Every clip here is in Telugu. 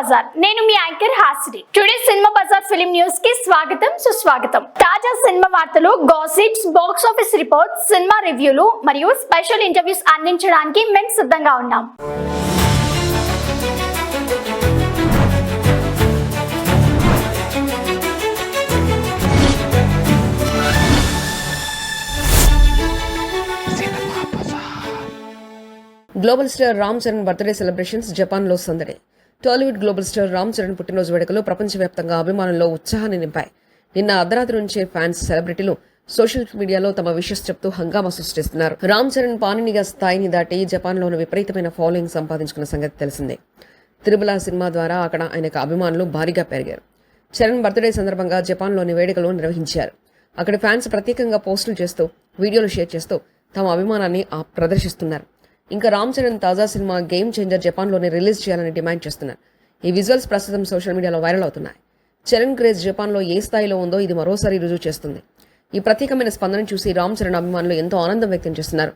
బజార్. నేను మీ యాంకర్ హాసిని. టుడే సినిమా బజార్ ఫిలిం న్యూస్ కి స్వాగతం, సుస్వాగతం. తాజా సినిమా వార్తలు, gossips, box office reports, cinema రివ్యూలు మరియు స్పెషల్ ఇంటర్వ్యూస్ అందించడానికి మేము సిద్ధంగా ఉన్నాం. Global star Ram Charan birthday celebrations జపాన్లో సందడి. Tollywood global star Ram Charan పుట్టినరోజు వేడుకలు ప్రపంచవ్యాప్తంగా అభిమానుల్లో ఉత్సాహాన్ని నింపాయి. నిన్న అర్ధరాత్రి నుంచే ఫ్యాన్స్, సెలబ్రిటీలు సోషల్ మీడియాలో తమ విషెస్ చెప్తూ హంగామా సృష్టిస్తున్నారు. రామ్ చరణ్ పానినిగా స్థాయిని దాటి జపాన్లోని విపరీతమైన ఫాలోయింగ్ సంపాదించుకున్న సంగతి తెలిసిందే. తిరుమల సినిమా ద్వారా అక్కడ ఆయనకు అభిమానులు భారీగా పెరిగారు. చరణ్ బర్త్డే సందర్భంగా జపాన్లోని వేడుకలు నిర్వహించారు. అక్కడి ఫ్యాన్స్ ప్రత్యేకంగా పోస్టులు చేస్తూ, వీడియోలు షేర్ చేస్తూ తమ అభిమానాన్ని ప్రదర్శిస్తున్నారు. ఇంకా రామ్ చరణ్ తాజా సినిమా గేమ్ చేంజర్ జపాన్లోనే రిలీజ్ చేయాలని డిమాండ్ చేస్తున్నారు. ఈ విజువల్స్ ప్రస్తుతం సోషల్ మీడియాలో వైరల్ అవుతున్నాయి. చరణ్ క్రేజ్ జపాన్లో ఏ స్థాయిలో ఉందో ఇది మరోసారి రుజువు చేస్తుంది. ఈ ప్రత్యేకమైన స్పందన చూసి రామ్ చరణ్ అభిమానులు ఎంతో ఆనందం వ్యక్తం చేస్తున్నారు.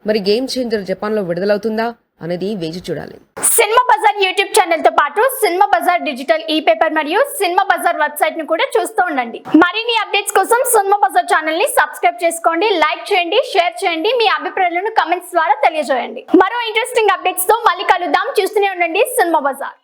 మరి గేమ్ చేంజర్ జపాన్లో విడుదలవుతుందా అనేది వేచి చూడాలి. సినిమా బజార్ యూట్యూబ్ ఛానల్ తో పాటు సినిమా బజార్ డిజిటల్ ఈ పేపర్ మరియు సినిమా బజార్ వెబ్సైట్ ను కూడా చూస్తూ ఉండండి. మరిన్ని అప్డేట్స్ కోసం సినిమా బజార్ ఛానల్ ని సబ్స్క్రైబ్ చేసుకోండి, లైక్ చేయండి, షేర్ చేయండి, మీ అభిప్రాయాలను కమెంట్స్ ద్వారా తెలియజేయండి. మరో ఇంట్రెస్టింగ్ అప్డేట్స్ తో మళ్ళీ కలుద్దాం. చూస్తూనే ఉండండి సినిమా బజార్.